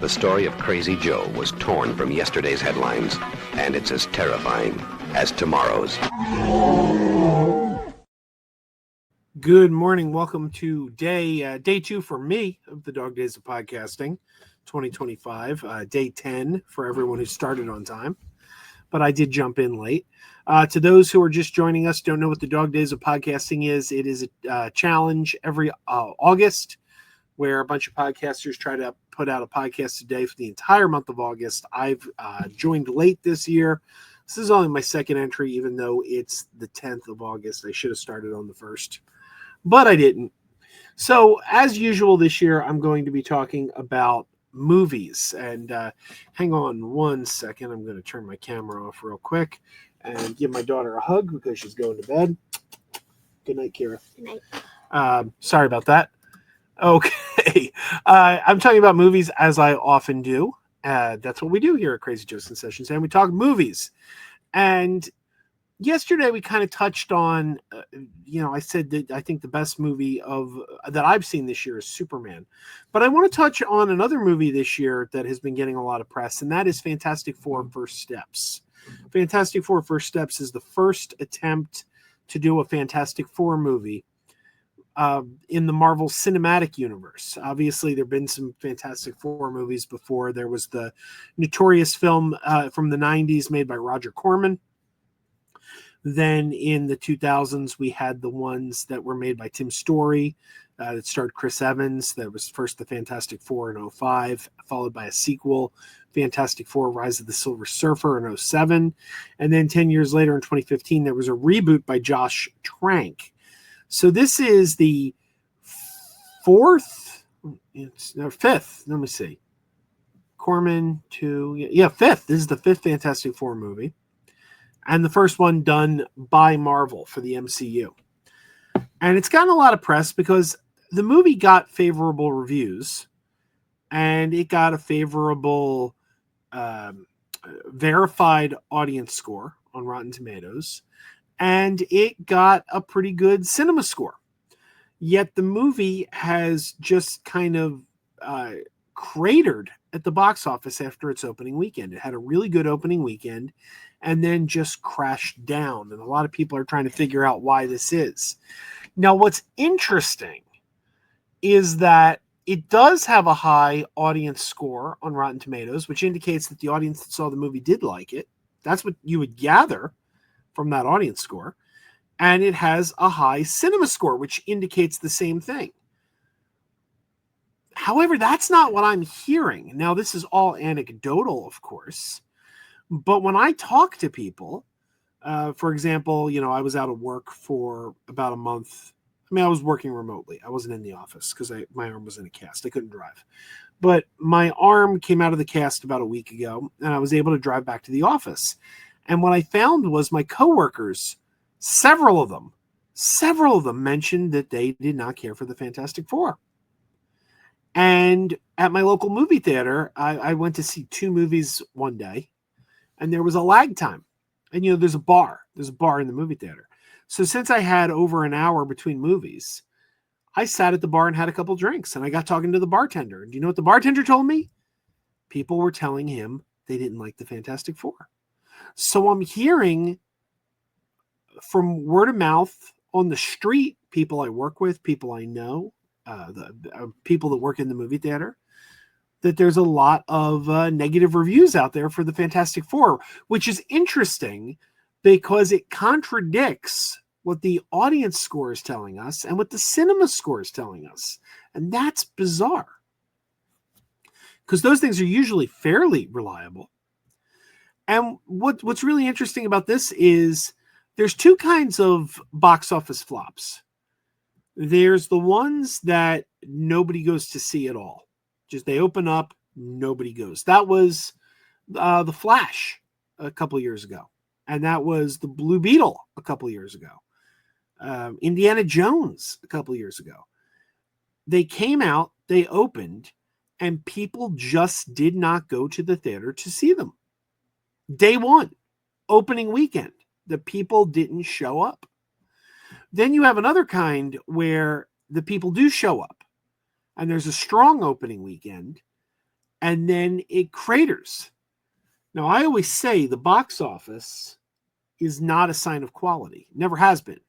The story of Krazy Joe was torn from yesterday's headlines, and it's as terrifying as tomorrow's. Good morning. Welcome to day 2 for me of the Dog Days of Podcasting 2025, day 10 for everyone who started on time, but I did jump in late. To those who are just joining us, don't know what the Dog Days of Podcasting is. It is a challenge every August where a bunch of podcasters try to put out a podcast a day for the entire month of August. I've joined late this year. This is only my second entry, even though it's the 10th of August. I should have started on the 1st, but I didn't. So as usual this year, I'm going to be talking about movies. And hang on one second. I'm going to turn my camera off real quick and give my daughter a hug because she's going to bed. Good night, Kira. Good night. Sorry about that. Okay. I'm talking about movies as I often do. That's what we do here at Crazy Joe's Sessions, and we talk movies. And yesterday we kind of touched on, I said that I think the best movie that I've seen this year is Superman. But I want to touch on another movie this year that has been getting a lot of press, and that is Fantastic Four First Steps. Fantastic Four First Steps is the first attempt to do a Fantastic Four movie in the Marvel Cinematic Universe. Obviously, there have been some Fantastic Four movies before. There was the notorious film from the 90s made by Roger Corman. Then in the 2000s, we had the ones that were made by Tim Story that starred Chris Evans. That was first the Fantastic Four in 2005, followed by a sequel, Fantastic Four Rise of the Silver Surfer in 2007. And then 10 years later in 2015, there was a reboot by Josh Trank. So this is the fifth. Let me see. Corman fifth. This is the fifth Fantastic Four movie. And the first one done by Marvel for the MCU. And it's gotten a lot of press because the movie got favorable reviews. And it got a favorable verified audience score on Rotten Tomatoes. And it got a pretty good cinema score. Yet the movie has just kind of cratered at the box office after its opening weekend. It had a really good opening weekend and then just crashed down. And a lot of people are trying to figure out why this is. Now, what's interesting is that it does have a high audience score on Rotten Tomatoes, which indicates that the audience that saw the movie did like it. That's what you would gather from that audience score. And it has a high cinema score, which indicates the same thing. However, that's not what I'm hearing. Now, this is all anecdotal, of course. But when I talk to people, for example, I was out of work for about a month. I was working remotely. I wasn't in the office because my arm was in a cast. I couldn't drive. But my arm came out of the cast about a week ago, and I was able to drive back to the office. And what I found was my coworkers, several of them mentioned that they did not care for the Fantastic Four. And at my local movie theater, I went to see 2 movies one day, and there was a lag time. And, there's a bar in the movie theater. So since I had over an hour between movies, I sat at the bar and had a couple drinks, and I got talking to the bartender. And do you know what the bartender told me? People were telling him they didn't like the Fantastic Four. So I'm hearing from word of mouth on the street, people I work with, people I know, the people that work in the movie theater, that there's a lot of negative reviews out there for the Fantastic Four, which is interesting because it contradicts what the audience score is telling us and what the cinema score is telling us. And that's bizarre because those things are usually fairly reliable. And what's really interesting about this is there's 2 kinds of box office flops. There's the ones that nobody goes to see at all. Just they open up, nobody goes. That was The Flash a couple of years ago. And that was The Blue Beetle a couple of years ago. Indiana Jones a couple of years ago. They came out, they opened, and people just did not go to the theater to see them. Day one, opening weekend, the people didn't show up. Then you have another kind where the people do show up and there's a strong opening weekend and then it craters. Now, I always say the box office is not a sign of quality. Never has been.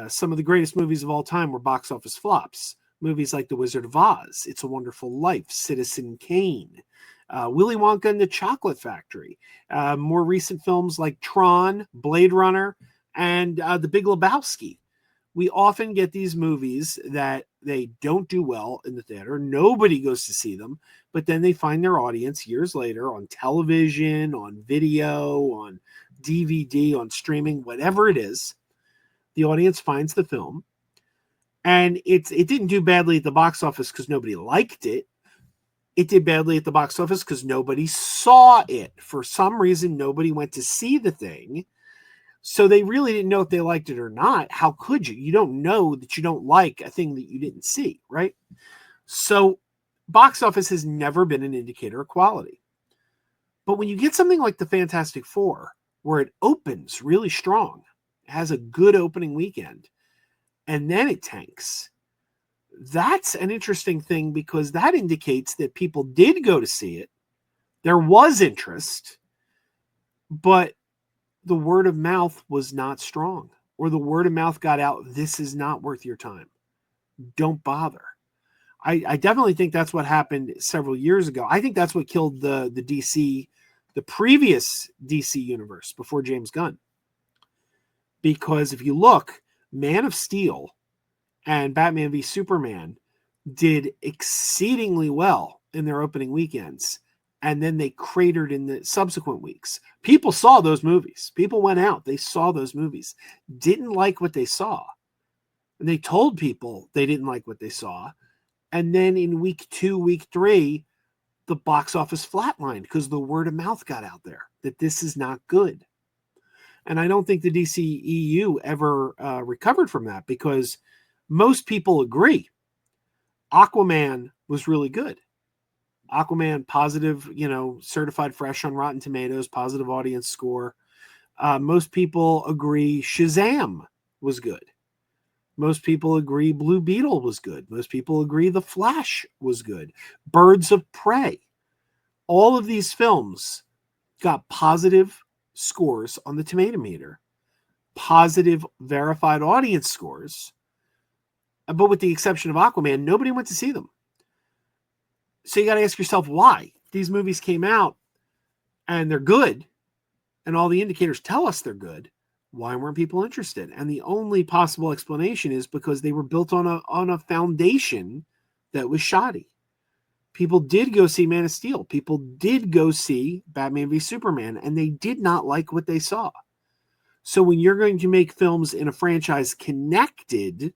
Some of the greatest movies of all time were box office flops. Movies like The Wizard of Oz, It's a Wonderful Life, Citizen Kane, Willy Wonka and the Chocolate Factory. More recent films like Tron, Blade Runner, and The Big Lebowski. We often get these movies that they don't do well in the theater. Nobody goes to see them, but then they find their audience years later on television, on video, on DVD, on streaming, whatever it is. The audience finds the film, and it didn't do badly at the box office because nobody liked it. It did badly at the box office because nobody saw it. For some reason, nobody went to see the thing. So they really didn't know if they liked it or not. How could you? You don't know that you don't like a thing that you didn't see, right? So box office has never been an indicator of quality. But when you get something like the Fantastic Four, where it opens really strong, has a good opening weekend, and then it tanks, that's an interesting thing because that indicates that people did go to see it. There was interest, but the word of mouth was not strong, or the word of mouth got out, this is not worth your time. Don't bother. I definitely think that's what happened several years ago. I think that's what killed the DC, the previous DC universe before James Gunn. Because if you look, Man of Steel and Batman v Superman did exceedingly well in their opening weekends. And then they cratered in the subsequent weeks. People saw those movies. People went out. They saw those movies. Didn't like what they saw. And they told people they didn't like what they saw. And then in week 2, week 3, the box office flatlined because the word of mouth got out there that this is not good. And I don't think the DCEU ever recovered from that because most people agree Aquaman was really good. Aquaman, positive, certified fresh on Rotten Tomatoes, positive audience score. Most people agree Shazam was good. Most people agree Blue Beetle was good. Most people agree The Flash was good. Birds of Prey. All of these films got positive scores on the Tomato Meter, positive verified audience scores. But with the exception of Aquaman, nobody went to see them. So you got to ask yourself why. These movies came out and they're good, and all the indicators tell us they're good. Why weren't people interested? And the only possible explanation is because they were built on a foundation that was shoddy. People did go see Man of Steel. People did go see Batman v Superman, and they did not like what they saw. So when you're going to make films in a franchise connected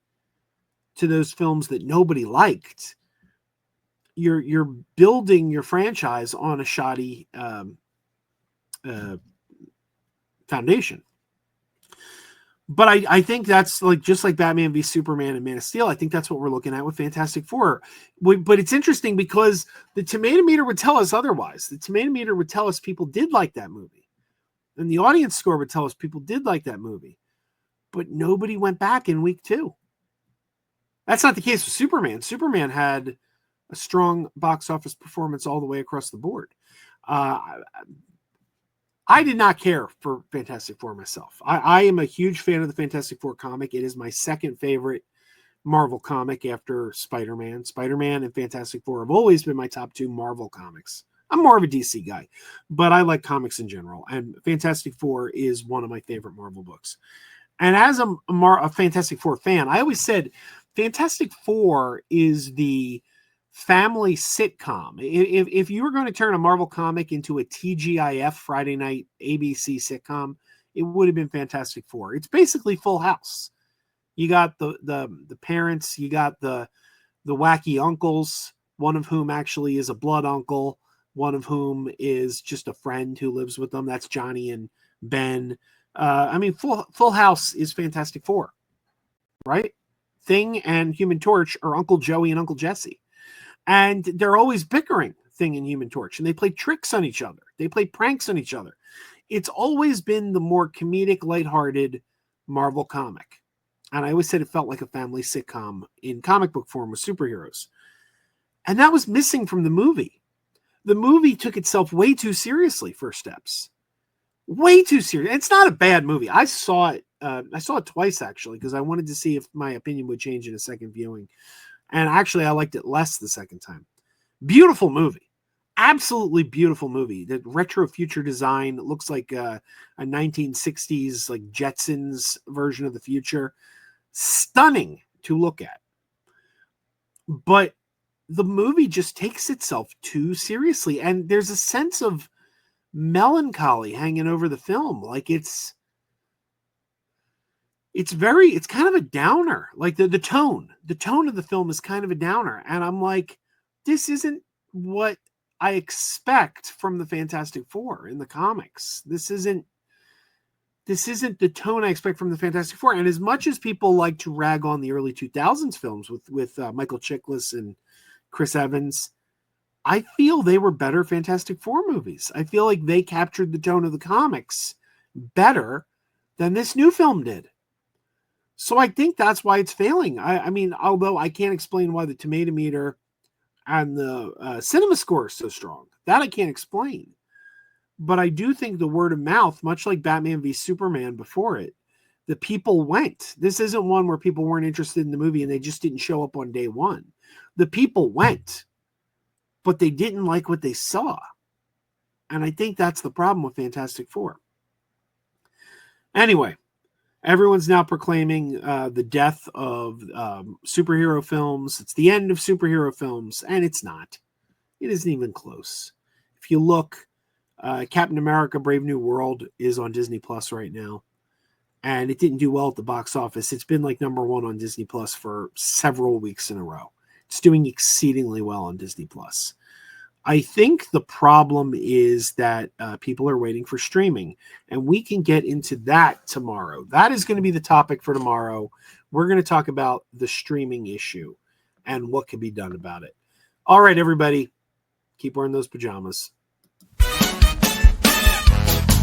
to those films that nobody liked, you're building your franchise on a shoddy foundation. But I think that's just like Batman v Superman and Man of Steel. I think that's what we're looking at with Fantastic Four. But it's interesting because the Tomato Meter would tell us otherwise. The Tomato Meter would tell us people did like that movie. And the audience score would tell us people did like that movie. But nobody went back in week 2. That's not the case with Superman. Superman had a strong box office performance all the way across the board. I did not care for Fantastic Four myself. I am a huge fan of the Fantastic Four comic. It is my second favorite Marvel comic after Spider-Man. Spider-Man and Fantastic Four have always been my top 2 Marvel comics. I'm more of a DC guy, but I like comics in general. And Fantastic Four is one of my favorite Marvel books. And as a Fantastic Four fan, I always said Fantastic Four is the family sitcom. If you were going to turn a Marvel comic into a TGIF Friday night ABC sitcom, it would have been Fantastic Four. It's basically Full House. You got the parents, you got the wacky uncles, one of whom actually is a blood uncle, one of whom is just a friend who lives with them. That's Johnny and Ben. Full House is Fantastic Four, right? Thing and Human Torch are Uncle Joey and Uncle Jesse. And they're always bickering, Thing and Human Torch. And they play tricks on each other. They play pranks on each other. It's always been the more comedic, lighthearted Marvel comic. And I always said it felt like a family sitcom in comic book form with superheroes. And that was missing from the movie. the movie took itself way too seriously. First Steps, way too serious. It's not a bad movie. I saw it twice actually because I wanted to see if my opinion would change in a second viewing, and actually I liked it less the second time. Beautiful movie, absolutely beautiful movie. The retro future design looks like a 1960s like Jetsons version of the future. Stunning to look at, but the movie just takes itself too seriously, and there's a sense of melancholy hanging over the film. Like it's kind of a downer. Like the tone of the film is kind of a downer, and I'm like, this isn't what I expect from the Fantastic Four in the comics. This isn't the tone I expect from the Fantastic Four. And as much as people like to rag on the early 2000s films with Michael Chiklis and Chris Evans, I feel they were better Fantastic Four movies. I feel like they captured the tone of the comics better than this new film did. So I think that's why it's failing. I mean, although I can't explain why the tomato meter and the cinema score is so strong. That I can't explain. But I do think the word of mouth, much like Batman v Superman before it, the people went. This isn't one where people weren't interested in the movie and they just didn't show up on day one. The people went, but they didn't like what they saw. And I think that's the problem with Fantastic Four. Anyway, everyone's now proclaiming the death of superhero films. It's the end of superhero films, and it's not. It isn't even close. If you look, Captain America Brave New World is on Disney Plus right now, and it didn't do well at the box office. It's been like number one on Disney Plus for several weeks in a row. It's doing exceedingly well on Disney Plus. I think the problem is that people are waiting for streaming, and we can get into that tomorrow. That is going to be the topic for tomorrow. We're going to talk about the streaming issue and what can be done about it. All right, everybody, keep wearing those pajamas.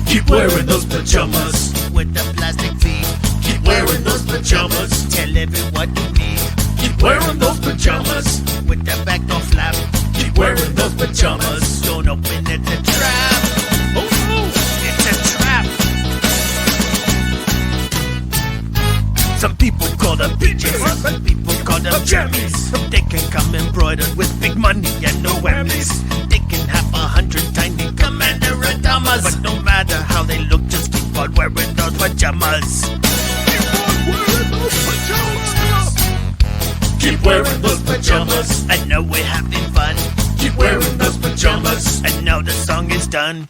Keep wearing those pajamas with the plastic feet. Keep wearing those pajamas. Tell everyone you need. Keep wearing those pajamas with the back door flap. Keep wearing those pajamas. Don't open it, it's a trap. Oh no, it's a trap. Some people call them PJs, some people call them jammies. They can come embroidered with big money and no whammies. They can have 100 tiny commander Adamas, but no matter how they look, just keep on wearing those pajamas. Keep on wearing those pajamas. Keep wearing those pajamas. I know we're having fun. Keep wearing those pajamas. And now the song is done.